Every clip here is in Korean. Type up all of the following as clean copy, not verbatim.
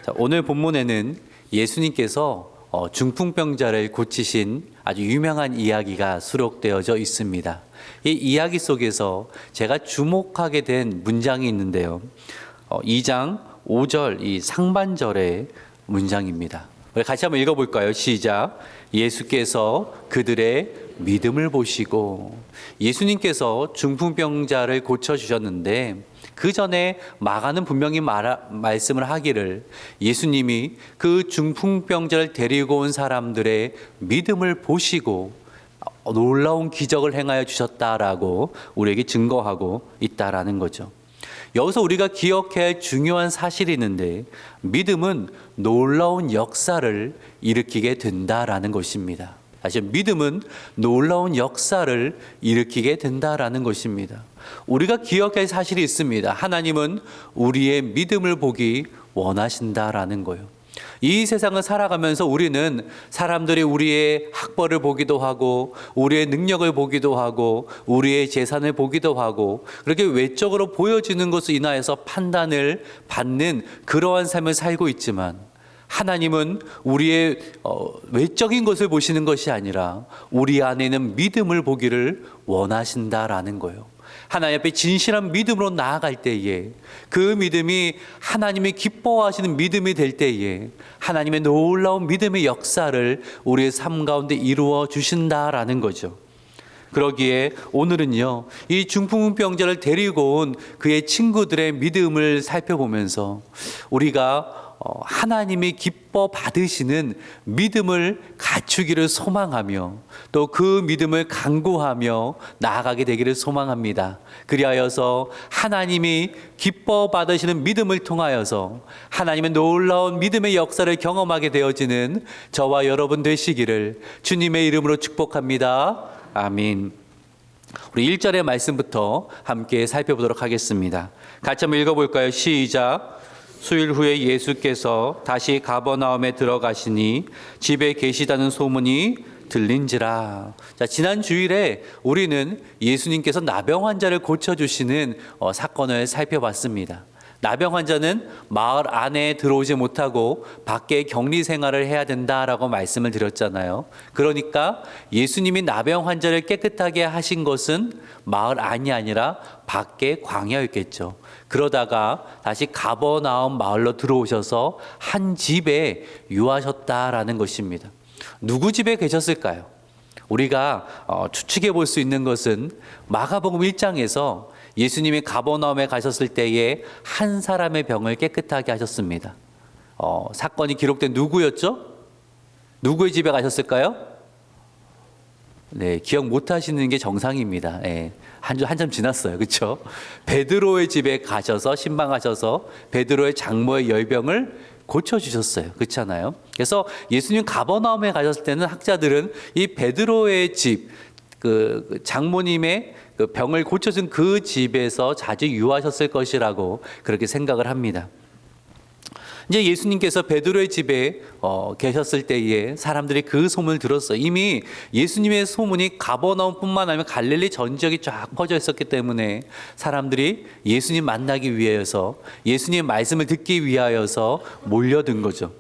자, 오늘 본문에는 예수님께서 중풍병자를 고치신 아주 유명한 이야기가 수록되어져 있습니다. 이 이야기 속에서 제가 주목하게 된 문장이 있는데요. 2장 5절 이 상반절의 문장입니다. 우리 같이 한번 읽어볼까요? 시작. 예수께서 그들의 믿음을 보시고, 예수님께서 중풍병자를 고쳐주셨는데 그 전에 마가는 분명히 말씀을 하기를 예수님이 그 중풍병자를 데리고 온 사람들의 믿음을 보시고 놀라운 기적을 행하여 주셨다라고 우리에게 증거하고 있다라는 거죠. 여기서 우리가 기억해야 할 중요한 사실이 있는데, 믿음은 놀라운 역사를 일으키게 된다라는 것입니다. 다시 믿음은 놀라운 역사를 일으키게 된다라는 것입니다. 우리가 기억해야 할 사실이 있습니다. 하나님은 우리의 믿음을 보기 원하신다라는 거예요. 이 세상을 살아가면서 우리는 사람들이 우리의 학벌을 보기도 하고 우리의 능력을 보기도 하고 우리의 재산을 보기도 하고 그렇게 외적으로 보여지는 것을 인하여서 판단을 받는 그러한 삶을 살고 있지만, 하나님은 우리의 외적인 것을 보시는 것이 아니라 우리 안에는 믿음을 보기를 원하신다라는 거예요. 하나님 앞에 진실한 믿음으로 나아갈 때에 그 믿음이 하나님이 기뻐하시는 믿음이 될 때에 하나님의 놀라운 믿음의 역사를 우리의 삶 가운데 이루어 주신다라는 거죠. 그러기에 오늘은요, 이 중풍병자를 데리고 온 그의 친구들의 믿음을 살펴보면서 우리가 하나님이 기뻐 받으시는 믿음을 갖추기를 소망하며 또 그 믿음을 간구하며 나아가게 되기를 소망합니다. 그리하여서 하나님이 기뻐 받으시는 믿음을 통하여서 하나님의 놀라운 믿음의 역사를 경험하게 되어지는 저와 여러분 되시기를 주님의 이름으로 축복합니다. 아멘. 우리 1절의 말씀부터 함께 살펴보도록 하겠습니다. 같이 한번 읽어볼까요? 시작. 수일 후에 예수께서 다시 가버나움에 들어가시니 집에 계시다는 소문이 들린지라. 자, 지난 주일에 우리는 예수님께서 나병 환자를 고쳐주시는 사건을 살펴봤습니다. 나병 환자는 마을 안에 들어오지 못하고 밖에 격리 생활을 해야 된다라고 말씀을 드렸잖아요. 그러니까 예수님이 나병 환자를 깨끗하게 하신 것은 마을 안이 아니라 밖에 광야였겠죠. 그러다가 다시 가버나움 마을로 들어오셔서 한 집에 유하셨다라는 것입니다. 누구 집에 계셨을까요? 우리가 추측해 볼 수 있는 것은 마가복음 1장에서 예수님이 가버나움에 가셨을 때에 한 사람의 병을 깨끗하게 하셨습니다. 사건이 기록된 누구였죠? 누구의 집에 가셨을까요? 네, 기억 못 하시는 게 정상입니다. 네, 한참 지났어요. 그렇죠? 베드로의 집에 가셔서 신방하셔서 베드로의 장모의 열병을 고쳐주셨어요. 그렇잖아요? 그래서 예수님 가버나움에 가셨을 때는 학자들은 이 베드로의 집, 그 장모님의 그 병을 고쳐준 그 집에서 자주 유하셨을 것이라고 그렇게 생각을 합니다. 이제 예수님께서 베드로의 집에 계셨을 때에 사람들이 그 소문을 들었어요. 이미 예수님의 소문이 가버나움뿐만 아니라 갈릴리 전 지역이 쫙 퍼져 있었기 때문에 사람들이 예수님 만나기 위해서, 예수님의 말씀을 듣기 위하여서 몰려든 거죠.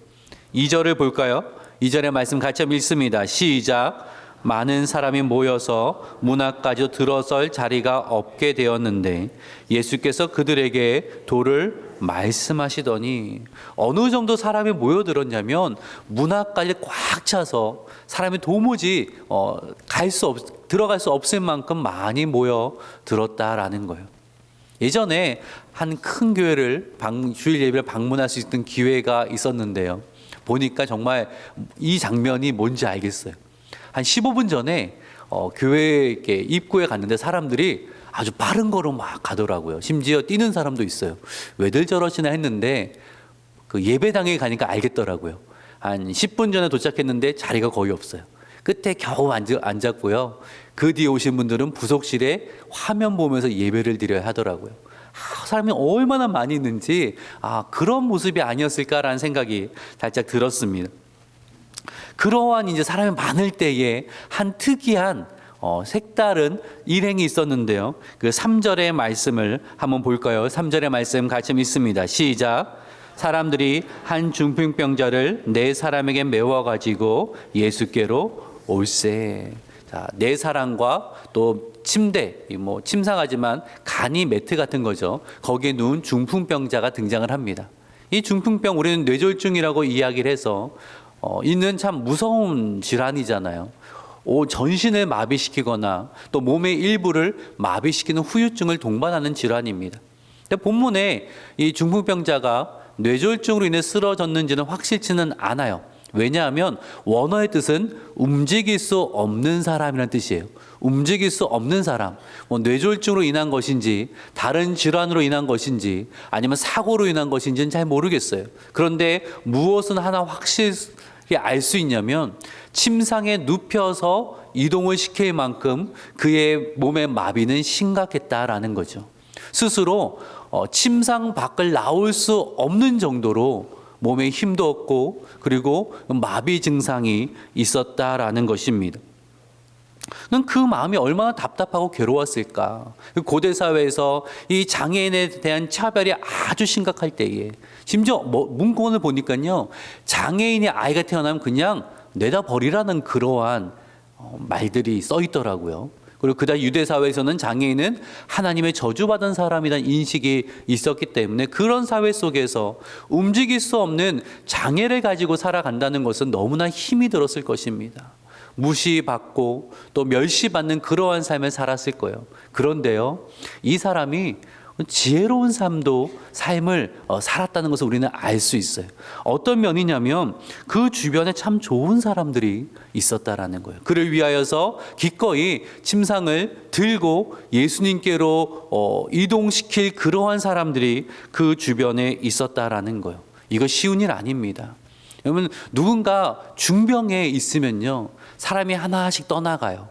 2절을 볼까요? 2절의 말씀 같이 한번 읽습니다. 시작. 많은 사람이 모여서 문 앞까지 들어설 자리가 없게 되었는데 예수께서 그들에게 도를 말씀하시더니, 어느 정도 사람이 모여들었냐면 문 앞까지 꽉 차서 사람이 도무지 들어갈 수 없을 만큼 많이 모여들었다라는 거예요. 예전에 한 큰 교회를 주일 예배를 방문할 수 있던 기회가 있었는데요. 보니까 정말 이 장면이 뭔지 알겠어요. 한 15분 전에 교회 입구에 갔는데 사람들이 아주 빠른 걸음 막 가더라고요. 심지어 뛰는 사람도 있어요. 왜들 저러시나 했는데 그 예배당에 가니까 알겠더라고요. 한 10분 전에 도착했는데 자리가 거의 없어요. 끝에 겨우 앉았고요. 그 뒤에 오신 분들은 부속실에 화면 보면서 예배를 드려야 하더라고요. 사람이 얼마나 많이 있는지 그런 모습이 아니었을까라는 생각이 살짝 들었습니다. 그러한 이제 사람이 많을 때에 한 특이한 색다른 일행이 있었는데요. 그 3절의 말씀을 한번 볼까요? 3절의 말씀 같이 읽습니다. 시작. 사람들이 한 중풍병자를 네 사람에게 메워 가지고 예수께로 올세. 자, 네 사람과 또 침대, 뭐 침상하지만 간이 매트 같은 거죠. 거기에 누운 중풍병자가 등장을 합니다. 이 중풍병 우리는 뇌졸중이라고 이야기를 해서 있는 참 무서운 질환이잖아요. 전신을 마비시키거나 또 몸의 일부를 마비시키는 후유증을 동반하는 질환입니다. 근데 본문에 이 중풍병자가 뇌졸중으로 인해 쓰러졌는지는 확실치는 않아요. 왜냐하면 원어의 뜻은 움직일 수 없는 사람이라는 뜻이에요. 움직일 수 없는 사람. 뭐 뇌졸중으로 인한 것인지 다른 질환으로 인한 것인지 아니면 사고로 인한 것인지는 잘 모르겠어요. 그런데 무엇은 하나 확실히 알 수 있냐면 침상에 눕혀서 이동을 시킬 만큼 그의 몸의 마비는 심각했다라는 거죠. 스스로 침상 밖을 나올 수 없는 정도로 몸에 힘도 없고 그리고 마비 증상이 있었다라는 것입니다. 그 마음이 얼마나 답답하고 괴로웠을까. 고대 사회에서 이 장애인에 대한 차별이 아주 심각할 때에 심지어 문구원을 보니까요, 장애인의 아이가 태어나면 그냥 내다 버리라는 그러한 말들이 써 있더라고요. 그리고 그다음 유대 사회에서는 장애인은 하나님의 저주받은 사람이라는 인식이 있었기 때문에 그런 사회 속에서 움직일 수 없는 장애를 가지고 살아간다는 것은 너무나 힘이 들었을 것입니다. 무시받고 또 멸시받는 그러한 삶을 살았을 거예요. 그런데요, 이 사람이 지혜로운 삶을 살았다는 것을 우리는 알 수 있어요. 어떤 면이냐면 그 주변에 참 좋은 사람들이 있었다라는 거예요. 그를 위하여서 기꺼이 침상을 들고 예수님께로 이동시킬 그러한 사람들이 그 주변에 있었다라는 거예요. 이거 쉬운 일 아닙니다. 여러분, 누군가 중병에 있으면요, 사람이 하나씩 떠나가요.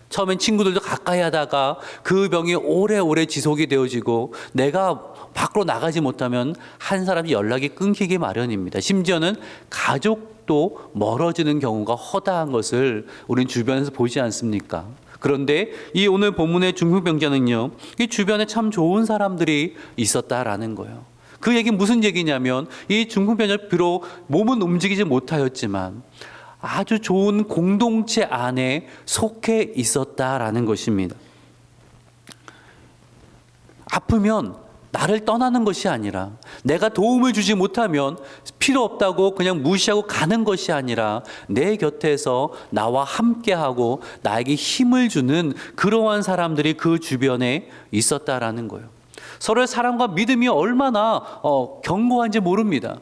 처음엔 친구들도 가까이 하다가 그 병이 오래오래 지속이 되어지고 내가 밖으로 나가지 못하면 한 사람이 연락이 끊기기 마련입니다. 심지어는 가족도 멀어지는 경우가 허다한 것을 우린 주변에서 보지 않습니까? 그런데 이 오늘 본문의 중풍병자는요, 이 주변에 참 좋은 사람들이 있었다라는 거예요. 그 얘기는 무슨 얘기냐면 이 중풍병자 비록 몸은 움직이지 못하였지만 아주 좋은 공동체 안에 속해 있었다라는 것입니다. 아프면 나를 떠나는 것이 아니라, 내가 도움을 주지 못하면 필요 없다고 그냥 무시하고 가는 것이 아니라 내 곁에서 나와 함께하고 나에게 힘을 주는 그러한 사람들이 그 주변에 있었다라는 거예요. 서로의 사랑과 믿음이 얼마나 견고한지 모릅니다.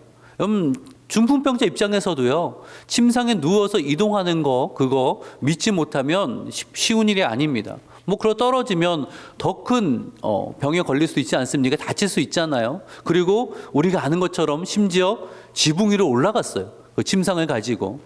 중풍병자 입장에서도요, 침상에 누워서 이동하는 그거 믿지 못하면 쉬운 일이 아닙니다. 그러 떨어지면 더 큰 병에 걸릴 수 있지 않습니까? 다칠 수 있잖아요. 그리고 우리가 아는 것처럼 심지어 지붕 위로 올라갔어요. 그 침상을 가지고.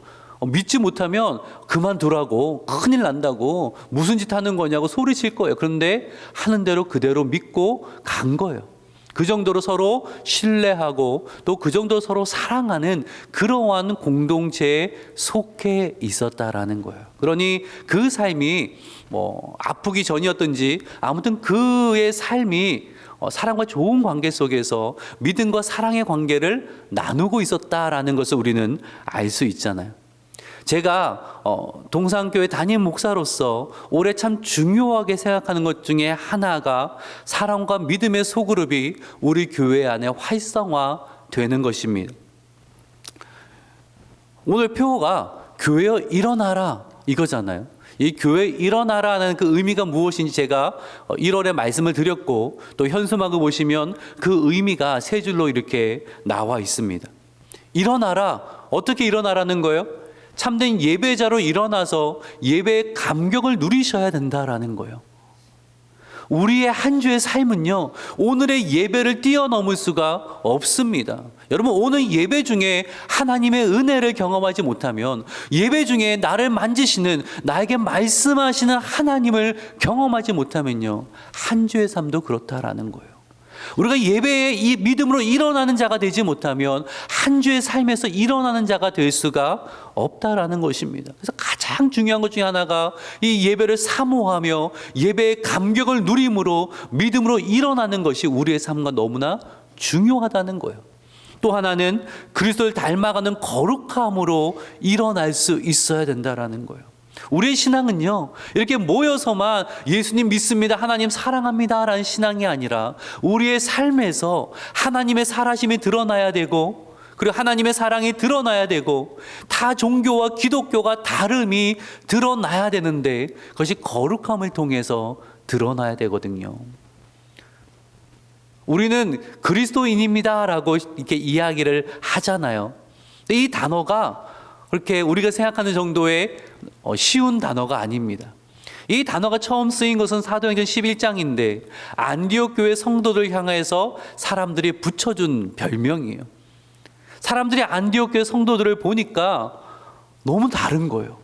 믿지 못하면 그만두라고, 큰일 난다고, 무슨 짓 하는 거냐고 소리칠 거예요. 그런데 하는 대로 그대로 믿고 간 거예요. 그 정도로 서로 신뢰하고 또 그 정도로 서로 사랑하는 그러한 공동체에 속해 있었다라는 거예요. 그러니 그 삶이 아프기 전이었든지 아무튼 그의 삶이 사랑과 좋은 관계 속에서 믿음과 사랑의 관계를 나누고 있었다라는 것을 우리는 알 수 있잖아요. 제가 동산교회 담임 목사로서 올해 참 중요하게 생각하는 것 중에 하나가 사랑과 믿음의 소그룹이 우리 교회 안에 활성화되는 것입니다. 오늘 표어가 교회여 일어나라 이거잖아요. 이 교회 일어나라는 그 의미가 무엇인지 제가 1월에 말씀을 드렸고, 또 현수막을 보시면 그 의미가 세 줄로 이렇게 나와 있습니다. 일어나라, 어떻게 일어나라는 거예요? 참된 예배자로 일어나서 예배의 감격을 누리셔야 된다라는 거예요. 우리의 한 주의 삶은요, 오늘의 예배를 뛰어넘을 수가 없습니다. 여러분, 오늘 예배 중에 하나님의 은혜를 경험하지 못하면, 예배 중에 나를 만지시는, 나에게 말씀하시는 하나님을 경험하지 못하면요, 한 주의 삶도 그렇다라는 거예요. 우리가 예배에 이 믿음으로 일어나는 자가 되지 못하면 한 주의 삶에서 일어나는 자가 될 수가 없다라는 것입니다. 그래서 가장 중요한 것 중에 하나가 이 예배를 사모하며 예배의 감격을 누림으로 믿음으로 일어나는 것이 우리의 삶과 너무나 중요하다는 거예요. 또 하나는 그리스도를 닮아가는 거룩함으로 일어날 수 있어야 된다라는 거예요. 우리의 신앙은요, 이렇게 모여서만 예수님 믿습니다, 하나님 사랑합니다 라는 신앙이 아니라 우리의 삶에서 하나님의 살아심이 드러나야 되고, 그리고 하나님의 사랑이 드러나야 되고, 타 종교와 기독교가 다름이 드러나야 되는데 그것이 거룩함을 통해서 드러나야 되거든요. 우리는 그리스도인입니다 라고 이렇게 이야기를 하잖아요. 근데 이 단어가 그렇게 우리가 생각하는 정도의 쉬운 단어가 아닙니다. 이 단어가 처음 쓰인 것은 사도행전 11장인데 안디옥 교회 성도들 향해서 사람들이 붙여준 별명이에요. 사람들이 안디옥 교회 성도들을 보니까 너무 다른 거예요.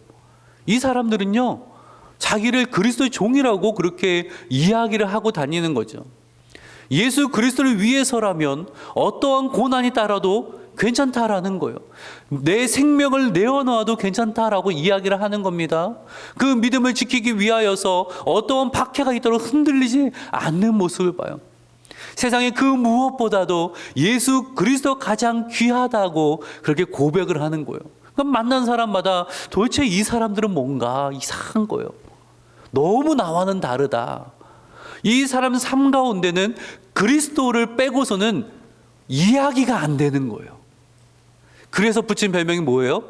이 사람들은요, 자기를 그리스도의 종이라고 그렇게 이야기를 하고 다니는 거죠. 예수 그리스도를 위해서라면 어떠한 고난이 따라도 괜찮다라는 거예요. 내 생명을 내어놓아도 괜찮다라고 이야기를 하는 겁니다. 그 믿음을 지키기 위하여서 어떠한 박해가 있도록 흔들리지 않는 모습을 봐요. 세상에 그 무엇보다도 예수 그리스도 가장 귀하다고 그렇게 고백을 하는 거예요. 그럼 만난 사람마다 도대체 이 사람들은 뭔가 이상한 거예요. 너무 나와는 다르다. 이 사람 삶 가운데는 그리스도를 빼고서는 이야기가 안 되는 거예요. 그래서 붙인 별명이 뭐예요?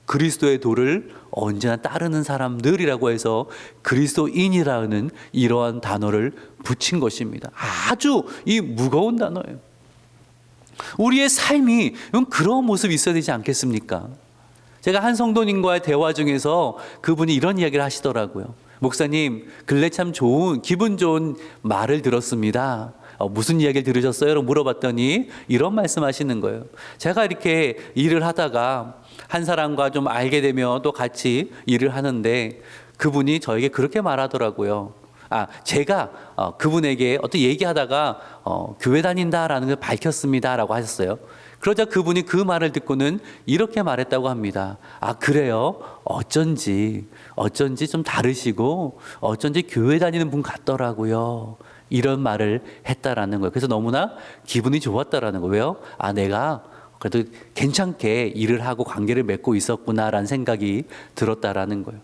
그리스도의 도를 언제나 따르는 사람들이라고 해서 그리스도인이라는 이러한 단어를 붙인 것입니다. 아주 이 무거운 단어예요. 우리의 삶이 그런 모습이 있어야 되지 않겠습니까? 제가 한 성도님과의 대화 중에서 그분이 이런 이야기를 하시더라고요. 목사님, 근래 참 기분 좋은 말을 들었습니다. 무슨 이야기를 들으셨어요? 라고 물어봤더니 이런 말씀 하시는 거예요. 제가 이렇게 일을 하다가 한 사람과 좀 알게 되면 또 같이 일을 하는데 그분이 저에게 그렇게 말하더라고요. 제가 그분에게 어떤 얘기하다가 교회 다닌다라는 걸 밝혔습니다 라고 하셨어요. 그러자 그분이 그 말을 듣고는 이렇게 말했다고 합니다. 그래요? 어쩐지 좀 다르시고 어쩐지 교회 다니는 분 같더라고요. 이런 말을 했다라는 거예요. 그래서 너무나 기분이 좋았다라는 거예요. 왜요? 내가 그래도 괜찮게 일을 하고 관계를 맺고 있었구나라는 생각이 들었다라는 거예요.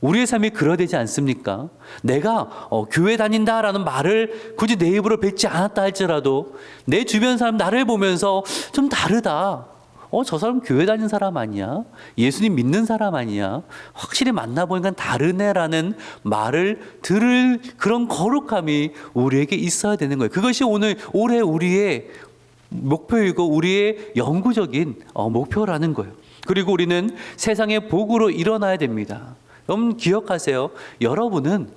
우리의 삶이 그러야 되지 않습니까? 내가 교회 다닌다라는 말을 굳이 내 입으로 뱉지 않았다 할지라도 내 주변 사람 나를 보면서 좀 다르다. 저 사람 교회 다니는 사람 아니야? 예수님 믿는 사람 아니야? 확실히 만나보니까 다르네라는 말을 들을 그런 거룩함이 우리에게 있어야 되는 거예요. 그것이 올해 우리의 목표이고 우리의 영구적인 목표라는 거예요. 그리고 우리는 세상의 복으로 일어나야 됩니다. 여러분 기억하세요. 여러분은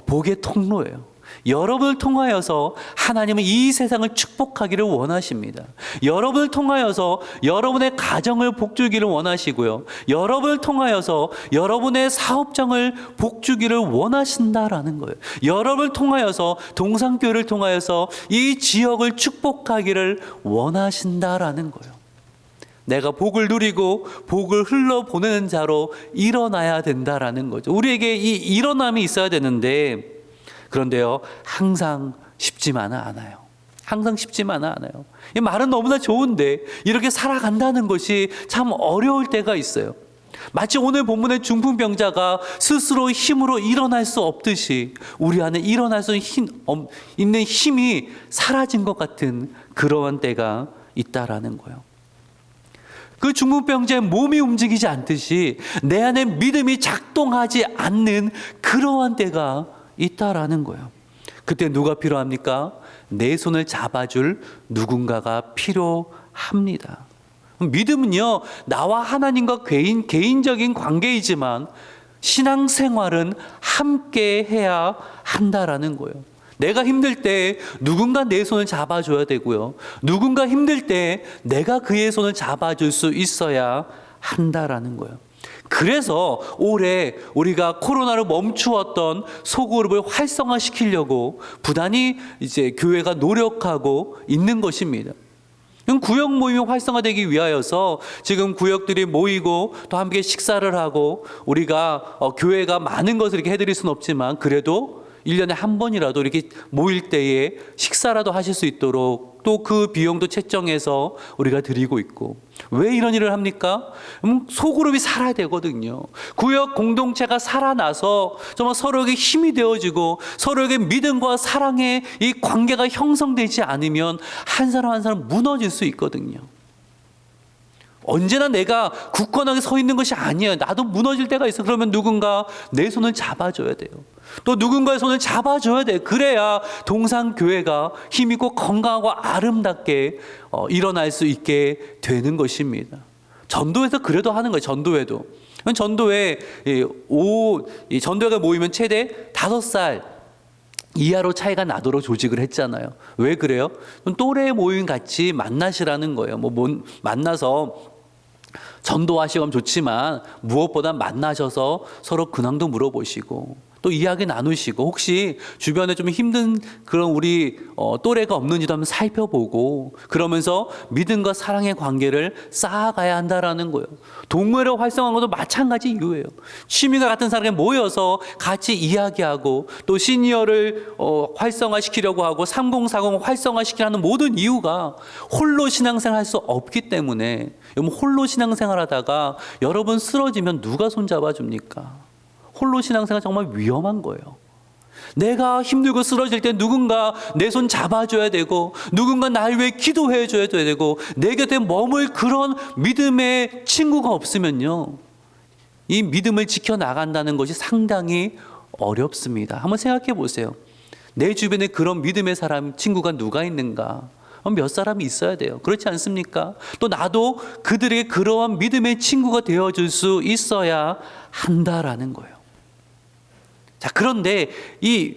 복의 통로예요. 여러분을 통하여서 하나님은 이 세상을 축복하기를 원하십니다. 여러분을 통하여서 여러분의 가정을 복주기를 원하시고요. 여러분을 통하여서 여러분의 사업장을 복주기를 원하신다라는 거예요. 여러분을 통하여서 동산교회를 통하여서 이 지역을 축복하기를 원하신다라는 거예요. 내가 복을 누리고 복을 흘러보내는 자로 일어나야 된다라는 거죠. 우리에게 이 일어남이 있어야 되는데 그런데요, 항상 쉽지만은 않아요. 항상 쉽지만은 않아요. 이 말은 너무나 좋은데 이렇게 살아간다는 것이 참 어려울 때가 있어요. 마치 오늘 본문의 중풍병자가 스스로 힘으로 일어날 수 없듯이 우리 안에 일어날 수 있는 힘이 사라진 것 같은 그러한 때가 있다라는 거예요. 그 중풍병자의 몸이 움직이지 않듯이 내 안에 믿음이 작동하지 않는 그러한 때가 있다라는 거예요. 그때 누가 필요합니까? 내 손을 잡아줄 누군가가 필요합니다. 믿음은요, 나와 하나님과 개인적인 관계이지만 신앙생활은 함께 해야 한다라는 거예요. 내가 힘들 때 누군가 내 손을 잡아줘야 되고요. 누군가 힘들 때 내가 그의 손을 잡아줄 수 있어야 한다라는 거예요. 그래서 올해 우리가 코로나로 멈추었던 소그룹을 활성화시키려고 부단히 이제 교회가 노력하고 있는 것입니다. 구역 모임이 활성화되기 위하여서 지금 구역들이 모이고 또 함께 식사를 하고 우리가 교회가 많은 것을 이렇게 해드릴 수는 없지만 그래도 1년에 한 번이라도 이렇게 모일 때에 식사라도 하실 수 있도록 또 그 비용도 책정해서 우리가 드리고 있고. 왜 이런 일을 합니까? 소그룹이 살아야 되거든요. 구역 공동체가 살아나서 정말 서로에게 힘이 되어지고 서로에게 믿음과 사랑의 이 관계가 형성되지 않으면 한 사람 한 사람 무너질 수 있거든요. 언제나 내가 굳건하게 서 있는 것이 아니에요. 나도 무너질 때가 있어. 그러면 누군가 내 손을 잡아줘야 돼요. 또 누군가의 손을 잡아줘야 돼. 그래야 동산교회가 힘있고 건강하고 아름답게 일어날 수 있게 되는 것입니다. 전도회에서 그래도 하는 거예요. 전도회도. 전도회가 모이면 최대 5살 이하로 차이가 나도록 조직을 했잖아요. 왜 그래요? 또래 모임 같이 만나시라는 거예요. 만나서 전도하시면 좋지만 무엇보다 만나셔서 서로 근황도 물어보시고 또 이야기 나누시고 혹시 주변에 좀 힘든 그런 우리 또래가 없는지도 한번 살펴보고 그러면서 믿음과 사랑의 관계를 쌓아가야 한다라는 거예요. 동호회를 활성화한 것도 마찬가지 이유예요. 취미가 같은 사람이 모여서 같이 이야기하고 또 시니어를 활성화시키려고 하고 3040 활성화시키려는 모든 이유가 홀로 신앙생활 할 수 없기 때문에. 홀로 신앙생활 하다가 여러분 쓰러지면 누가 손잡아 줍니까? 홀로 신앙생활 정말 위험한 거예요. 내가 힘들고 쓰러질 때 누군가 내 손 잡아줘야 되고 누군가 날 위해 기도해 줘야 되고 내 곁에 머물 그런 믿음의 친구가 없으면요, 이 믿음을 지켜나간다는 것이 상당히 어렵습니다. 한번 생각해 보세요. 내 주변에 그런 믿음의 사람, 친구가 누가 있는가? 몇 사람이 있어야 돼요. 그렇지 않습니까? 또 나도 그들에게 그러한 믿음의 친구가 되어줄 수 있어야 한다라는 거예요. 자, 그런데 이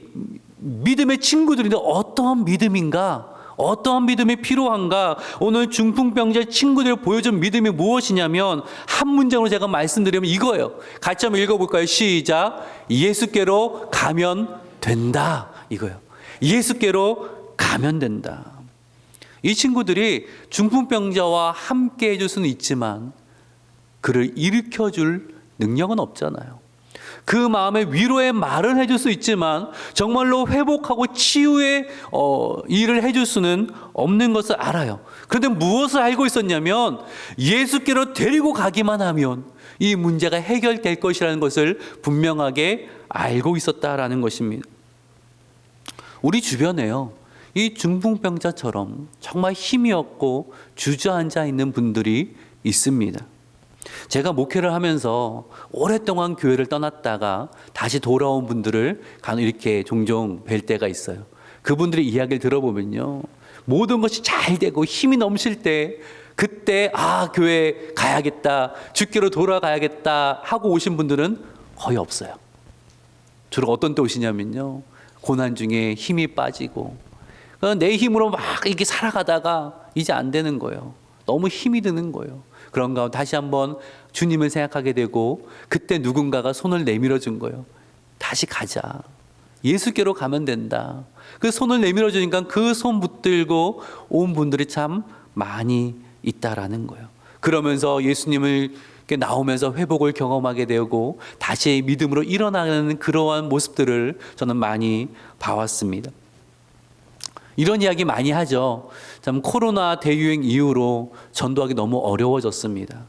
믿음의 친구들인데 어떠한 믿음인가? 어떠한 믿음이 필요한가? 오늘 중풍병자 친구들 보여준 믿음이 무엇이냐면 한 문장으로 제가 말씀드리면 이거예요. 같이 한번 읽어볼까요? 시작. 예수께로 가면 된다. 이거예요. 예수께로 가면 된다. 이 친구들이 중풍병자와 함께 해줄 수는 있지만 그를 일으켜줄 능력은 없잖아요. 그 마음에 위로의 말을 해줄 수 있지만 정말로 회복하고 치유의 일을 해줄 수는 없는 것을 알아요. 그런데 무엇을 알고 있었냐면 예수께로 데리고 가기만 하면 이 문제가 해결될 것이라는 것을 분명하게 알고 있었다라는 것입니다. 우리 주변에요, 이 중풍병자처럼 정말 힘이 없고 주저앉아 있는 분들이 있습니다. 제가 목회를 하면서 오랫동안 교회를 떠났다가 다시 돌아온 분들을 이렇게 종종 뵐 때가 있어요. 그분들의 이야기를 들어보면요, 모든 것이 잘 되고 힘이 넘칠 때 그때 교회 가야겠다, 주께로 돌아가야겠다 하고 오신 분들은 거의 없어요. 주로 어떤 때 오시냐면요, 고난 중에 힘이 빠지고 내 힘으로 막 이렇게 살아가다가 이제 안 되는 거예요. 너무 힘이 드는 거예요. 그런 가운데 다시 한번 주님을 생각하게 되고 그때 누군가가 손을 내밀어 준 거예요. 다시 가자. 예수께로 가면 된다. 그 손을 내밀어 주니까 그 손 붙들고 온 분들이 참 많이 있다라는 거예요. 그러면서 예수님을 나오면서 회복을 경험하게 되고 다시 믿음으로 일어나는 그러한 모습들을 저는 많이 봐왔습니다. 이런 이야기 많이 하죠. 참 코로나 대유행 이후로 전도하기 너무 어려워졌습니다.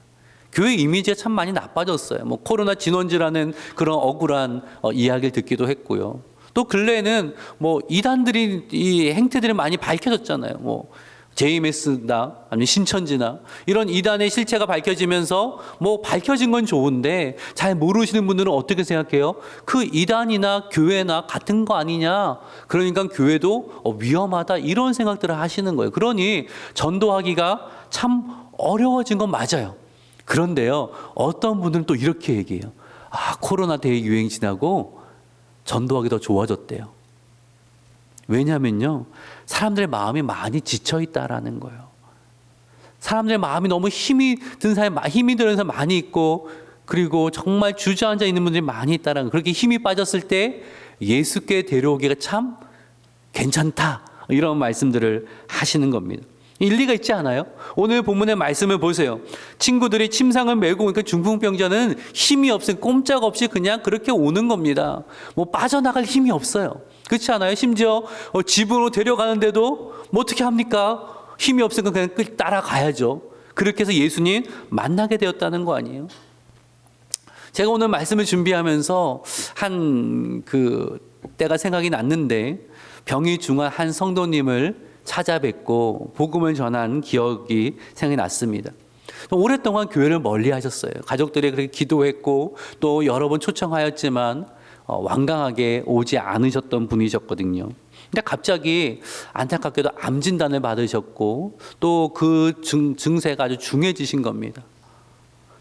교회 이미지가 참 많이 나빠졌어요. 코로나 진원지라는 그런 억울한 이야기를 듣기도 했고요. 또 근래에는 이단들이 이 행태들이 많이 밝혀졌잖아요. JMS나 아니면 신천지나 이런 이단의 실체가 밝혀지면서 밝혀진 건 좋은데 잘 모르시는 분들은 어떻게 생각해요? 그 이단이나 교회나 같은 거 아니냐? 그러니까 교회도 위험하다 이런 생각들을 하시는 거예요. 그러니 전도하기가 참 어려워진 건 맞아요. 그런데요, 어떤 분들은 또 이렇게 얘기해요. 코로나 대유행 지나고 전도하기 더 좋아졌대요. 왜냐면요, 사람들의 마음이 많이 지쳐 있다라는 거예요. 사람들의 마음이 너무 힘이 드는 사람 많이 있고 그리고 정말 주저앉아 있는 분들이 많이 있다라는 거예요. 그렇게 힘이 빠졌을 때 예수께 데려오기가 참 괜찮다 이런 말씀들을 하시는 겁니다. 일리가 있지 않아요? 오늘 본문의 말씀을 보세요. 친구들이 침상을 메고 오니까 중풍병자는 힘이 없으니 꼼짝없이 그냥 그렇게 오는 겁니다. 뭐 빠져나갈 힘이 없어요. 그렇지 않아요? 심지어 집으로 데려가는데도 뭐 어떻게 합니까? 힘이 없으니까 그냥 따라가야죠. 그렇게 해서 예수님 만나게 되었다는 거 아니에요? 제가 오늘 말씀을 준비하면서 때가 생각이 났는데, 병이 중한 한 성도님을 찾아뵙고 복음을 전한 기억이 생각이 났습니다. 오랫동안 교회를 멀리 하셨어요. 가족들이 그렇게 기도했고 또 여러 번 초청하였지만 완강하게 오지 않으셨던 분이셨거든요. 근데 갑자기 안타깝게도 암 진단을 받으셨고 또 그 증세가 아주 중해지신 겁니다.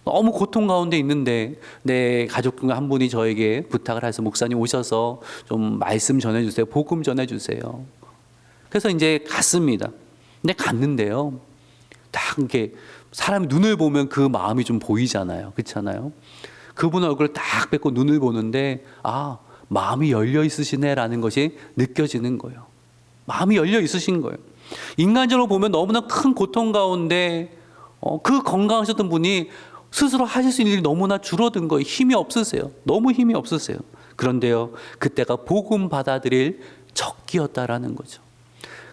너무 고통 가운데 있는데 내 가족 중 한 분이 저에게 부탁을 해서 목사님 오셔서 좀 말씀 전해주세요. 복음 전해주세요. 그래서 이제 갔습니다. 근데 갔는데요, 딱 이렇게 사람이 눈을 보면 그 마음이 좀 보이잖아요. 그렇잖아요. 그분 얼굴을 딱 뵙고 눈을 보는데 마음이 열려 있으시네라는 것이 느껴지는 거예요. 마음이 열려 있으신 거예요. 인간적으로 보면 너무나 큰 고통 가운데 그 건강하셨던 분이 스스로 하실 수 있는 일이 너무나 줄어든 거예요. 힘이 없으세요. 너무 힘이 없으세요. 그런데요, 그때가 복음 받아들일 적기였다라는 거죠.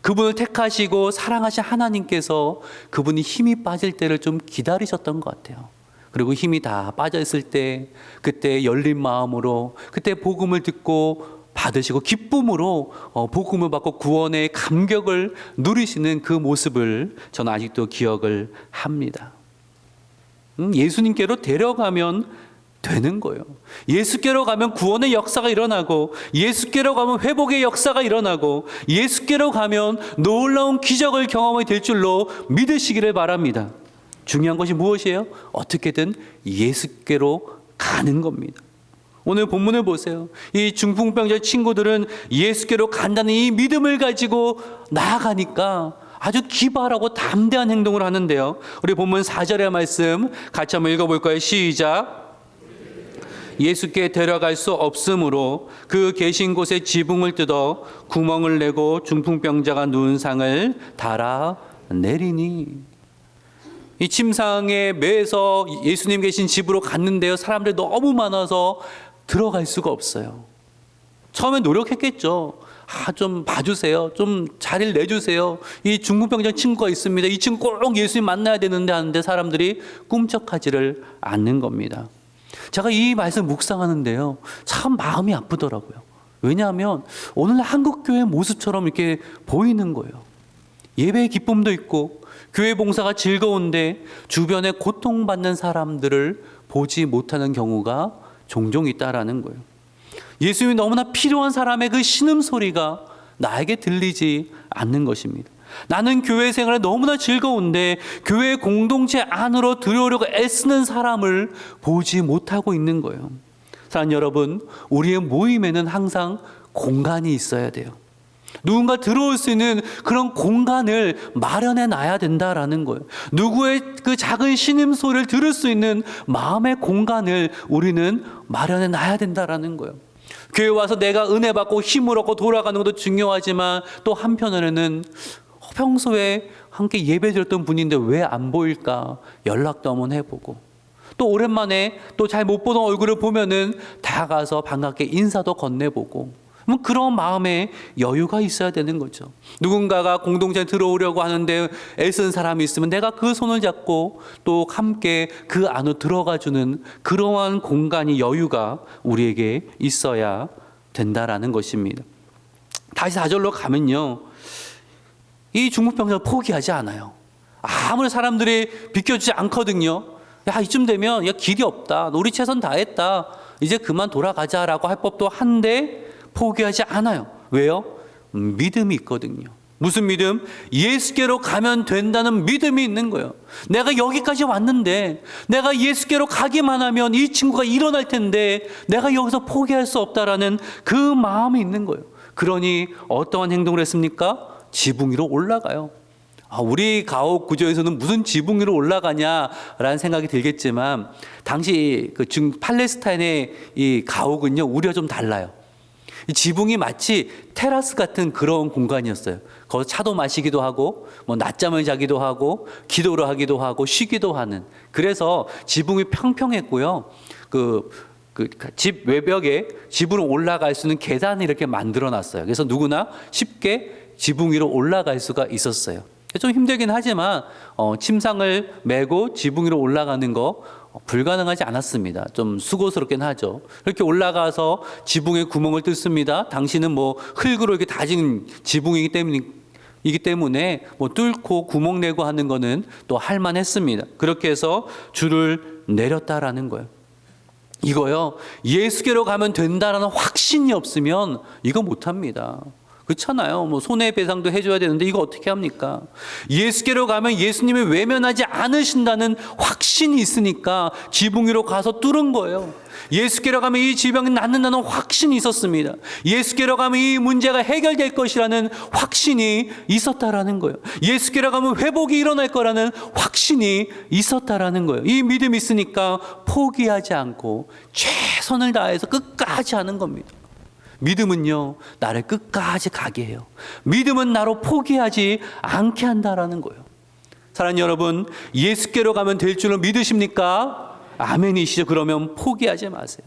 그분을 택하시고 사랑하신 하나님께서 그분이 힘이 빠질 때를 좀 기다리셨던 것 같아요. 그리고 힘이 다 빠져 있을 때 그때 열린 마음으로 그때 복음을 듣고 받으시고 기쁨으로 복음을 받고 구원의 감격을 누리시는 그 모습을 저는 아직도 기억을 합니다. 예수님께로 데려가면 되는 거예요. 예수께로 가면 구원의 역사가 일어나고, 예수께로 가면 회복의 역사가 일어나고, 예수께로 가면 놀라운 기적을 경험하게 될 줄로 믿으시기를 바랍니다. 중요한 것이 무엇이에요? 어떻게든 예수께로 가는 겁니다. 오늘 본문을 보세요. 이 중풍병자 친구들은 예수께로 간다는 이 믿음을 가지고 나아가니까 아주 기발하고 담대한 행동을 하는데요. 우리 본문 4절의 말씀 같이 한번 읽어볼까요? 시작. 예수께 데려갈 수 없으므로 그 계신 곳에 지붕을 뜯어 구멍을 내고 중풍병자가 누운 상을 달아 내리니. 이 침상에 매서 예수님 계신 집으로 갔는데요, 사람들이 너무 많아서 들어갈 수가 없어요. 처음에 노력했겠죠. 좀 봐주세요. 좀 자리를 내주세요. 이 중풍병자 친구가 있습니다. 이 친구 꼭 예수님 만나야 되는데 하는데 사람들이 꿈쩍하지를 않는 겁니다. 제가 이 말씀 묵상하는데요, 참 마음이 아프더라고요. 왜냐하면 오늘 한국교회 모습처럼 이렇게 보이는 거예요. 예배의 기쁨도 있고 교회 봉사가 즐거운데 주변에 고통받는 사람들을 보지 못하는 경우가 종종 있다라는 거예요. 예수님이 너무나 필요한 사람의 그 신음소리가 나에게 들리지 않는 것입니다. 나는 교회 생활에 너무나 즐거운데 교회 공동체 안으로 들어오려고 애쓰는 사람을 보지 못하고 있는 거예요. 사랑하는 여러분, 우리의 모임에는 항상 공간이 있어야 돼요. 누군가 들어올 수 있는 그런 공간을 마련해 놔야 된다라는 거예요. 누구의 그 작은 신음소리를 들을 수 있는 마음의 공간을 우리는 마련해 놔야 된다라는 거예요. 교회 와서 내가 은혜 받고 힘을 얻고 돌아가는 것도 중요하지만 또 한편으로는 평소에 함께 예배 드렸던 분인데 왜 안 보일까 연락도 한번 해보고, 또 오랜만에 또 잘 못 보던 얼굴을 보면은 다가가서 반갑게 인사도 건네보고, 그런 마음에 여유가 있어야 되는 거죠. 누군가가 공동체에 들어오려고 하는데 애쓰는 사람이 있으면 내가 그 손을 잡고 또 함께 그 안으로 들어가주는 그러한 공간이, 여유가 우리에게 있어야 된다라는 것입니다. 다시 4절로 가면요, 이 중풍병자를 포기하지 않아요. 아무리 사람들이 비켜주지 않거든요. 야, 이쯤 되면 야, 길이 없다, 우리 최선 다했다, 이제 그만 돌아가자라고 할 법도 한데 포기하지 않아요. 왜요? 믿음이 있거든요. 무슨 믿음? 예수께로 가면 된다는 믿음이 있는 거예요. 내가 여기까지 왔는데 내가 예수께로 가기만 하면 이 친구가 일어날 텐데 내가 여기서 포기할 수 없다라는 그 마음이 있는 거예요. 그러니 어떠한 행동을 했습니까? 지붕 위로 올라가요. 우리 가옥 구조에서는 무슨 지붕 위로 올라가냐라는 생각이 들겠지만 당시 팔레스타인의 이 가옥은요, 우리가 좀 달라요. 이 지붕이 마치 테라스 같은 그런 공간이었어요. 거기서 차도 마시기도 하고, 뭐 낮잠을 자기도 하고, 기도를 하기도 하고, 쉬기도 하는. 그래서 지붕이 평평했고요. 집 외벽에 집으로 올라갈 수 있는 계단을 이렇게 만들어 놨어요. 그래서 누구나 쉽게 지붕 위로 올라갈 수가 있었어요. 좀 힘들긴 하지만 침상을 메고 지붕 위로 올라가는 거 불가능하지 않았습니다. 좀 수고스럽긴 하죠. 이렇게 올라가서 지붕에 구멍을 뚫습니다. 당신은 뭐 흙으로 이렇게 다진 지붕이기 때문에 뭐 뚫고 구멍 내고 하는 거는 또 할만했습니다. 그렇게 해서 줄을 내렸다라는 거예요. 이거요, 예수께로 가면 된다라는 확신이 없으면 이거 못합니다. 그렇잖아요. 뭐 손해배상도 해줘야 되는데 이거 어떻게 합니까? 예수께로 가면 예수님을 외면하지 않으신다는 확신이 있으니까 지붕 위로 가서 뚫은 거예요. 예수께로 가면 이 질병이 낫는다는 확신이 있었습니다. 예수께로 가면 이 문제가 해결될 것이라는 확신이 있었다라는 거예요. 예수께로 가면 회복이 일어날 거라는 확신이 있었다라는 거예요. 이 믿음이 있으니까 포기하지 않고 최선을 다해서 끝까지 하는 겁니다. 믿음은요, 나를 끝까지 가게 해요. 믿음은 나로 포기하지 않게 한다라는 거예요. 사랑하는 여러분, 예수께로 가면 될 줄로 믿으십니까? 아멘이시죠? 그러면 포기하지 마세요.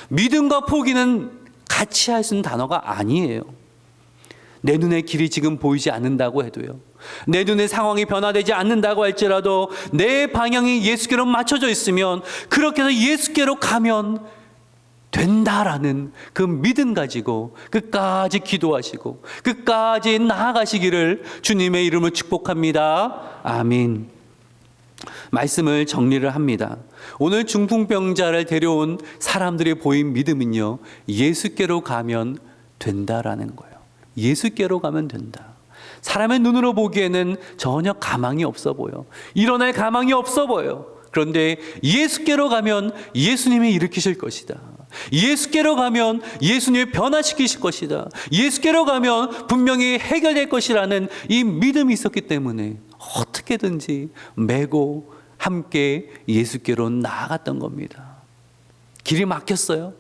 믿음과 포기는 같이 할 수 있는 단어가 아니에요. 내 눈에 길이 지금 보이지 않는다고 해도요, 내 눈의 상황이 변화되지 않는다고 할지라도 내 방향이 예수께로 맞춰져 있으면, 그렇게 해서 예수께로 가면 된다라는 그 믿음 가지고 끝까지 기도하시고 끝까지 나아가시기를 주님의 이름으로 축복합니다. 아멘. 말씀을 정리를 합니다. 오늘 중풍병자를 데려온 사람들이 보인 믿음은요, 예수께로 가면 된다라는 거예요. 예수께로 가면 된다. 사람의 눈으로 보기에는 전혀 가망이 없어 보여. 일어날 가망이 없어 보여. 그런데 예수께로 가면 예수님이 일으키실 것이다. 예수께로 가면 예수님이 변화시키실 것이다. 예수께로 가면 분명히 해결될 것이라는 이 믿음이 있었기 때문에 어떻게든지 메고 함께 예수께로 나아갔던 겁니다. 길이 막혔어요.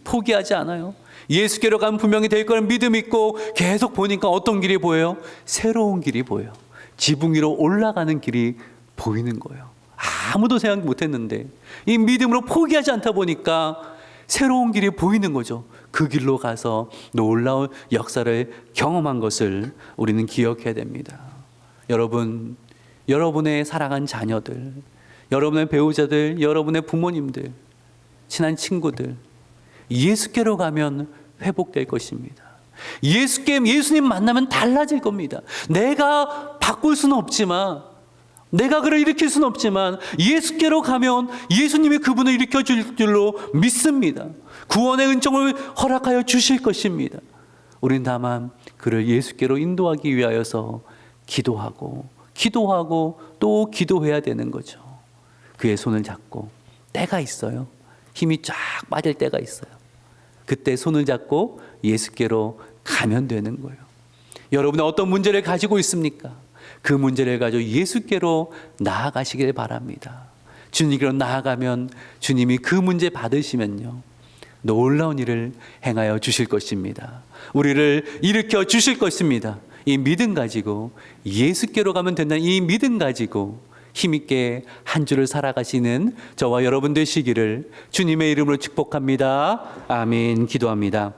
포기하지 않아요. 예수께로 가면 분명히 될 거라는 믿음이 있고 계속 보니까 어떤 길이 보여요? 새로운 길이 보여요. 지붕 위로 올라가는 길이 보이는 거예요. 아무도 생각 못했는데 이 믿음으로 포기하지 않다 보니까 새로운 길이 보이는 거죠. 그 길로 가서 놀라운 역사를 경험한 것을 우리는 기억해야 됩니다. 여러분, 여러분의 사랑한 자녀들, 여러분의 배우자들, 여러분의 부모님들, 친한 친구들, 예수께로 가면 회복될 것입니다. 예수님 만나면 달라질 겁니다. 내가 바꿀 수는 없지만, 내가 그를 일으킬 수는 없지만 예수께로 가면 예수님이 그분을 일으켜 줄 줄로 믿습니다. 구원의 은총을 허락하여 주실 것입니다. 우린 다만 그를 예수께로 인도하기 위하여서 기도하고 또 기도해야 되는 거죠. 그의 손을 잡고, 때가 있어요. 힘이 쫙 빠질 때가 있어요. 그때 손을 잡고 예수께로 가면 되는 거예요. 여러분은 어떤 문제를 가지고 있습니까? 그 문제를 가지고 예수께로 나아가시길 바랍니다. 주님께로 나아가면 주님이 그 문제 받으시면요, 놀라운 일을 행하여 주실 것입니다. 우리를 일으켜 주실 것입니다. 이 믿음 가지고 예수께로 가면 된다는 이 믿음 가지고 힘있게 한 주를 살아가시는 저와 여러분 되시기를 주님의 이름으로 축복합니다. 아멘. 기도합니다.